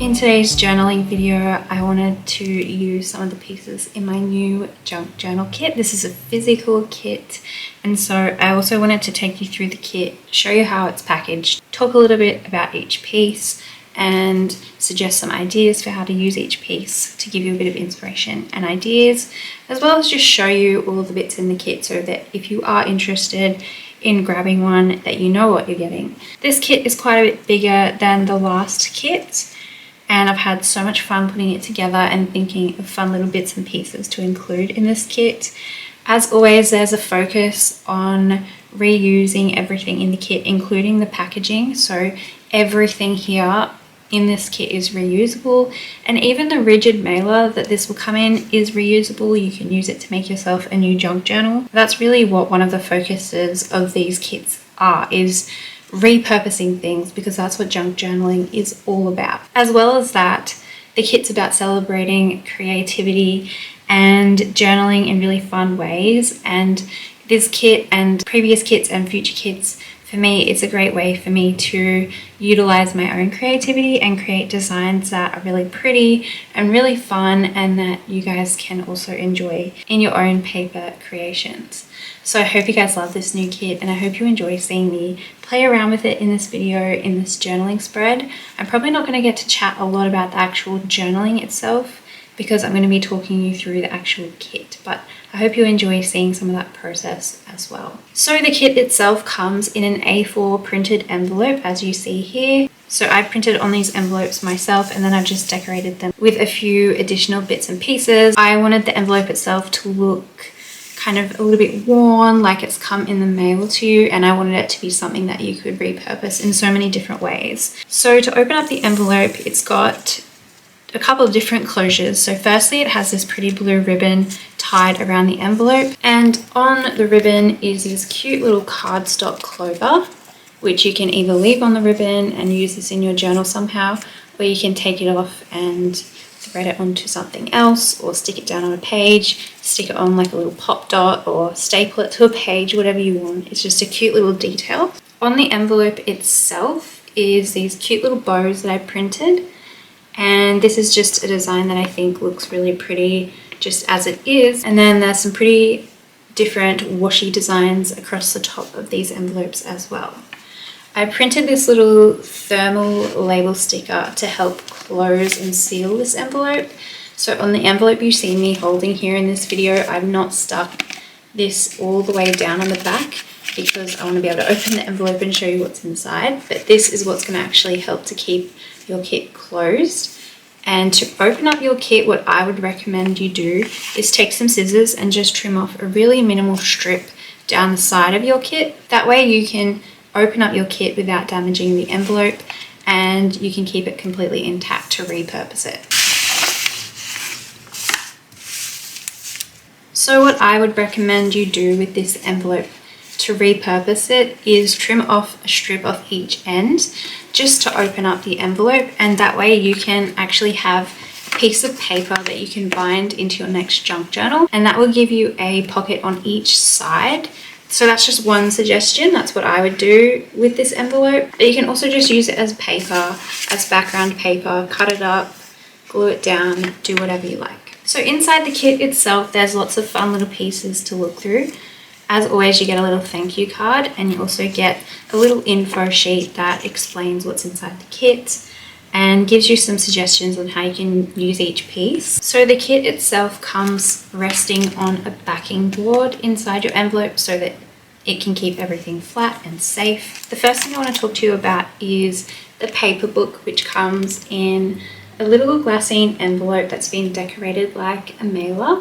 In today's journaling video, I wanted to use some of the pieces in my new junk journal kit. This is a physical kit, and so I also wanted to take you through the kit, show you how it's packaged, talk a little bit about each piece, and suggest some ideas for how to use each piece to give you a bit of inspiration and ideas, as well as just show you all the bits in the kit so that if you are interested in grabbing one, that you know what you're getting. This kit is quite a bit bigger than the last kit, and I've had so much fun putting it together and thinking of fun little bits and pieces to include in this kit. As always, there's a focus on reusing everything in the kit, including the packaging. So everything here in this kit is reusable, and even the rigid mailer that this will come in is reusable. You can use it to make yourself a new junk journal. That's really what one of the focuses of these kits are, is repurposing things, because that's what junk journaling is all about. As well as that, the kit's about celebrating creativity and journaling in really fun ways, and this kit and previous kits and future kits, for me, it's a great way for me to utilize my own creativity and create designs that are really pretty and really fun, and that you guys can also enjoy in your own paper creations. So I hope you guys love this new kit, and I hope you enjoy seeing me play around with it in this video, in this journaling spread. I'm probably not going to get to chat a lot about the actual journaling itself, because I'm going to be talking you through the actual kit, but I hope you enjoy seeing some of that process as well. So the kit itself comes in an A4 printed envelope, as you see here. So I printed on these envelopes myself, and then I've just decorated them with a few additional bits and pieces. I wanted the envelope itself to look kind of a little bit worn, like it's come in the mail to you, and I wanted it to be something that you could repurpose in so many different ways. So to open up the envelope, it's got a couple of different closures. So firstly, it has this pretty blue ribbon tied around the envelope, and on the ribbon is this cute little cardstock clover, which you can either leave on the ribbon and use this in your journal somehow, or you can take it off and thread it onto something else, or stick it down on a page, stick it on like a little pop dot, or staple it to a page, whatever you want. It's just a cute little detail. On the envelope itself is these cute little bows that I printed, and this is just a design that I think looks really pretty just as it is. And then there's some pretty different washi designs across the top of these envelopes as well. I printed this little thermal label sticker to help close and seal this envelope. So on the envelope you see me holding here in this video, I've not stuck this all the way down on the back, because I want to be able to open the envelope and show you what's inside. But this is what's going to actually help to keep your kit closed. And to open up your kit, what I would recommend you do is take some scissors and just trim off a really minimal strip down the side of your kit. That way you can open up your kit without damaging the envelope, and you can keep it completely intact to repurpose it. So what I would recommend you do with this envelope to repurpose it is trim off a strip off each end just to open up the envelope, and that way you can actually have a piece of paper that you can bind into your next junk journal, and that will give you a pocket on each side. So that's just one suggestion. That's what I would do with this envelope. But you can also just use it as paper, as background paper, cut it up, glue it down, do whatever you like. So inside the kit itself, there's lots of fun little pieces to look through. As always, you get a little thank you card, and you also get a little info sheet that explains what's inside the kit and gives you some suggestions on how you can use each piece. So the kit itself comes resting on a backing board inside your envelope so that it can keep everything flat and safe. The first thing I want to talk to you about is the paper book, which comes in a little glassine envelope that's been decorated like a mailer.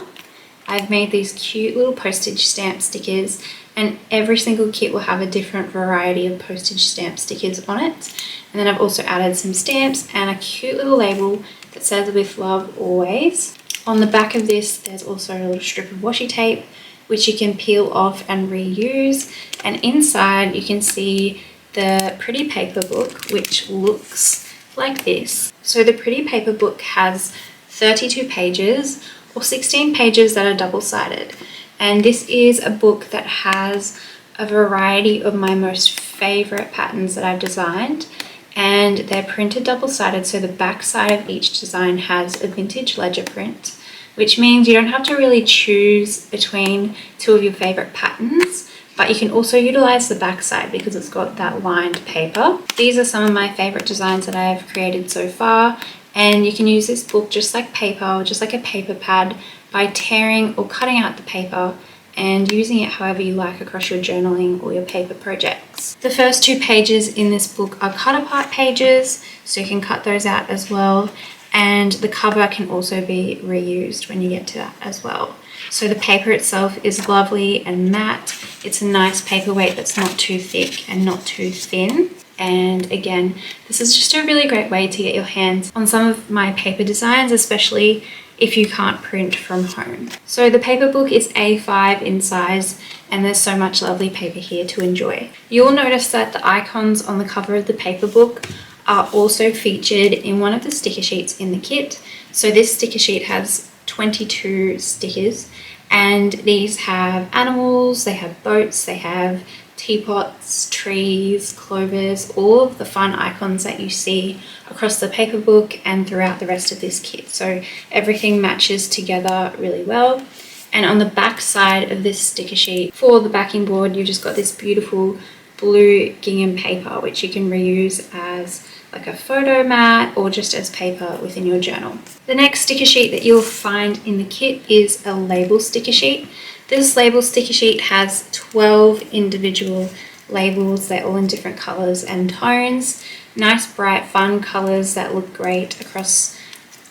I've made these cute little postage stamp stickers, and every single kit will have a different variety of postage stamp stickers on it. And then I've also added some stamps and a cute little label that says "with love always." On the back of this, there's also a little strip of washi tape, which you can peel off and reuse. And inside you can see the pretty paper book, which looks like this. So the pretty paper book has 32 pages, or 16 pages that are double-sided. And this is a book that has a variety of my most favorite patterns that I've designed. and they're printed double-sided, so the back side of each design has a vintage ledger print, which means you don't have to really choose between two of your favorite patterns, but you can also utilize the back side because it's got that lined paper. These are some of my favorite designs that I have created so far, and you can use this book just like paper, just like a paper pad, by tearing or cutting out the paper and using it however you like across your journaling or your paper projects. The first 2 pages in this book are cut apart pages, so you can cut those out as well, and the cover can also be reused when you get to that as well. So the paper itself is lovely and matte. It's a nice paperweight that's not too thick and not too thin. And again, this is just a really great way to get your hands on some of my paper designs, especially if you can't print from home. So the paper book is A5 in size, and there's so much lovely paper here to enjoy. You'll notice that the icons on the cover of the paper book are also featured in one of the sticker sheets in the kit. So this sticker sheet has 22 stickers, and these have animals, they have boats, they have teapots, trees, clovers, all of the fun icons that you see across the paper book and throughout the rest of this kit. So everything matches together really well. And on the back side of this sticker sheet, for the backing board, you've just got this beautiful blue gingham paper, which you can reuse as like a photo mat or just as paper within your journal. The next sticker sheet that you'll find in the kit is a label sticker sheet. This label sticker sheet has 12 individual labels. They're all in different colors and tones. Nice, bright, fun colors that look great across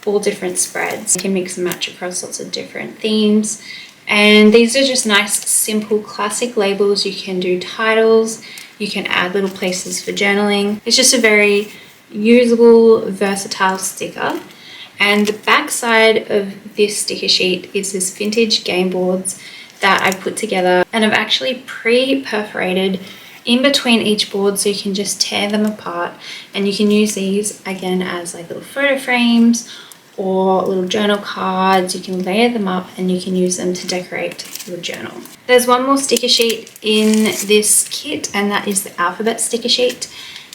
all different spreads. You can mix and match across lots of different themes. And these are just nice, simple, classic labels. You can do titles. You can add little places for journaling. It's just a very usable, versatile sticker. And the back side of this sticker sheet is this vintage game boards that I put together, and I've actually pre-perforated in between each board so you can just tear them apart, and you can use these again as like little photo frames or little journal cards. You can layer them up and you can use them to decorate your journal. There's one more sticker sheet in this kit, and that is the alphabet sticker sheet.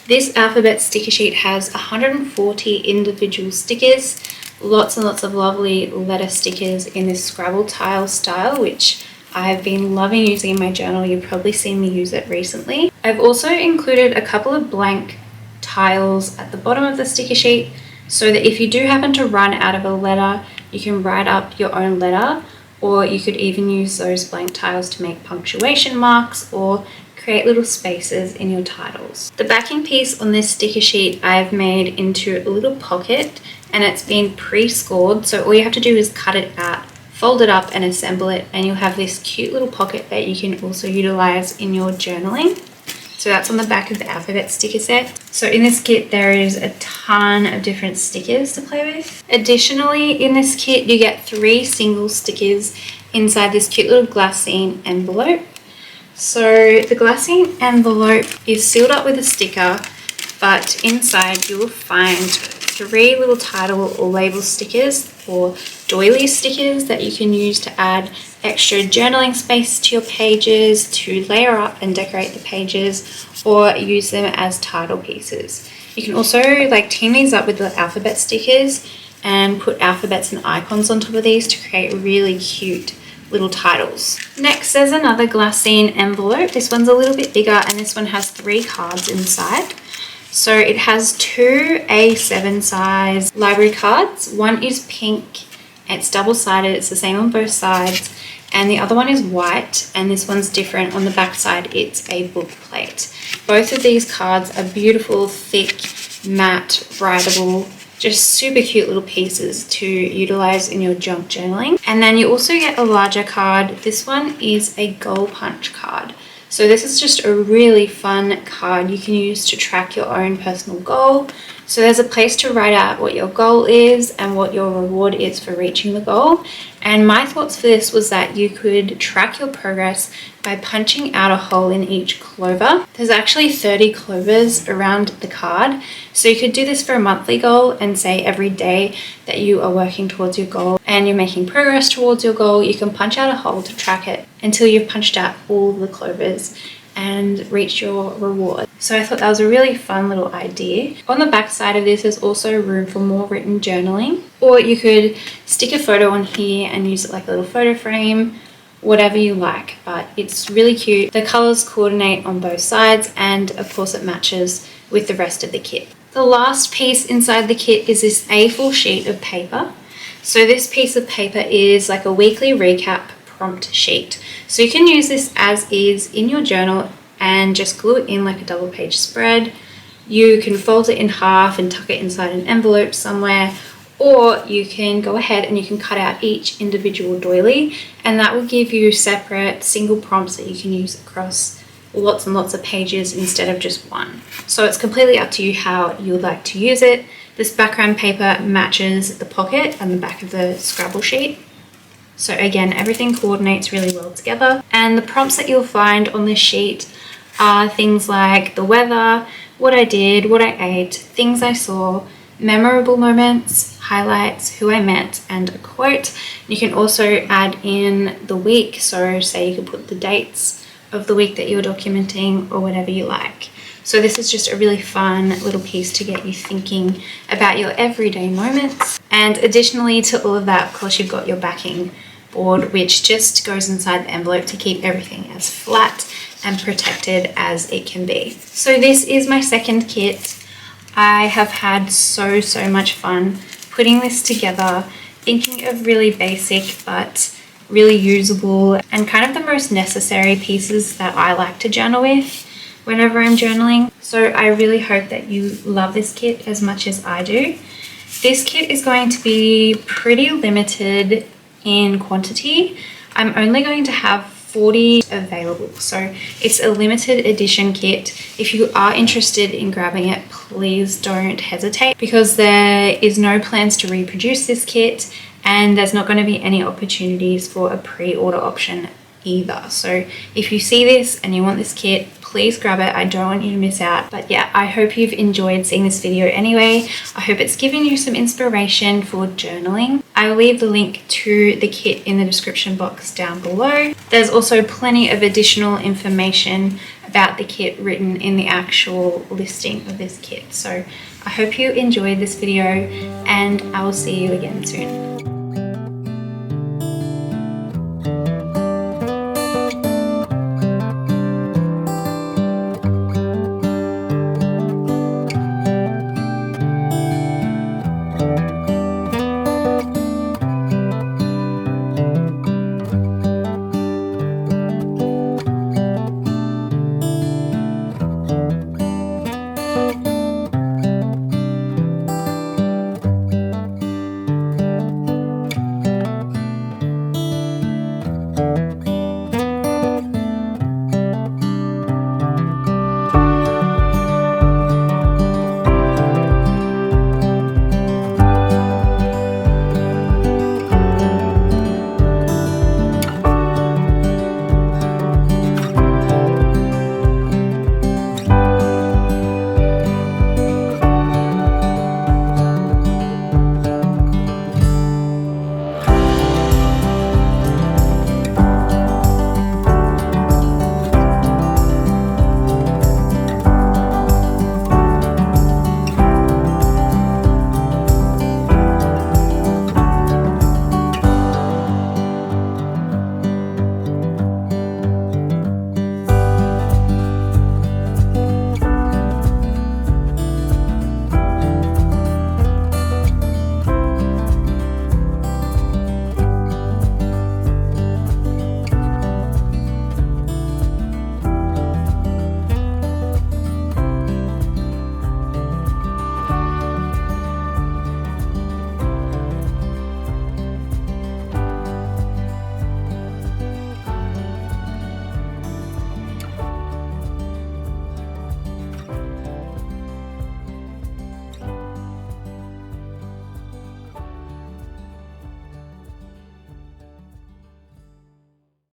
This alphabet sticker sheet has 140 individual stickers, lots and lots of lovely letter stickers in this Scrabble tile style, which I've been loving using in my journal. You've probably seen me use it recently. I've also included a couple of blank tiles at the bottom of the sticker sheet so that if you do happen to run out of a letter, you can write up your own letter, or you could even use those blank tiles to make punctuation marks or create little spaces in your titles. The backing piece on this sticker sheet I've made into a little pocket, and it's been pre-scored, so all you have to do is cut it out, fold it up and assemble it, and you'll have this cute little pocket that you can also utilize in your journaling. So that's on the back of the alphabet sticker set. So in this kit there is a ton of different stickers to play with. Additionally, in this kit you get 3 single stickers inside this cute little glassine envelope. So the glassine envelope is sealed up with a sticker, but inside you will find 3 little title or label stickers or doily stickers that you can use to add extra journaling space to your pages, to layer up and decorate the pages, or use them as title pieces. You can also team these up with the alphabet stickers and put alphabets and icons on top of these to create really cute little titles. Next, there's another glassine envelope. This one's a little bit bigger, and this one has 3 cards inside. So it has 2 A7 size library cards. One is pink, it's double-sided, it's the same on both sides, and the other one is white, and this one's different. On the back side it's a book plate. Both of these cards are beautiful, thick, matte, writable, just super cute little pieces to utilize in your junk journaling. And then you also get a larger card. This one is a goal punch card. So this is just a really fun card you can use to track your own personal goal. So there's a place to write out what your goal is and what your reward is for reaching the goal. And my thoughts for this was that you could track your progress by punching out a hole in each clover. There's actually 30 clovers around the card. So you could do this for a monthly goal and say every day that you are working towards your goal and you're making progress towards your goal, you can punch out a hole to track it until you've punched out all the clovers and reach your reward. So I thought that was a really fun little idea. On the back side of this, there's also room for more written journaling, or you could stick a photo on here and use it like a little photo frame, whatever you like, but it's really cute. The colors coordinate on both sides, and of course it matches with the rest of the kit. The last piece inside the kit is this A4 sheet of paper. So this piece of paper is like a weekly recap prompt sheet. So you can use this as is in your journal and just glue it in like a double page spread. You can fold it in half and tuck it inside an envelope somewhere, or you can go ahead and you can cut out each individual doily, and that will give you separate single prompts that you can use across lots and lots of pages instead of just one. So it's completely up to you how you would like to use it. This background paper matches the pocket and the back of the Scrabble sheet. So again, everything coordinates really well together. And the prompts that you'll find on this sheet are things like the weather, what I did, what I ate, things I saw, memorable moments, highlights, who I met, and a quote. You can also add in the week. So say you could put the dates of the week that you're documenting or whatever you like. So this is just a really fun little piece to get you thinking about your everyday moments. And additionally to all of that, of course, you've got your backing board, which just goes inside the envelope to keep everything as flat and protected as it can be. So this is my second kit. I have had so much fun putting this together, thinking of really basic but really usable and kind of the most necessary pieces that I like to journal with whenever I'm journaling. So I really hope that you love this kit as much as I do. This kit is going to be pretty limited in quantity. I'm only going to have 40 available, so it's a limited edition kit. If you are interested in grabbing it, please don't hesitate, because there is no plans to reproduce this kit and there's not going to be any opportunities for a pre-order option either. So if you see this and you want this kit, please grab it. I don't want you to miss out. But yeah, I hope you've enjoyed seeing this video anyway. I hope it's given you some inspiration for journaling. I will leave the link to the kit in the description box down below. There's also plenty of additional information about the kit written in the actual listing of this kit. So I hope you enjoyed this video, and I will see you again soon.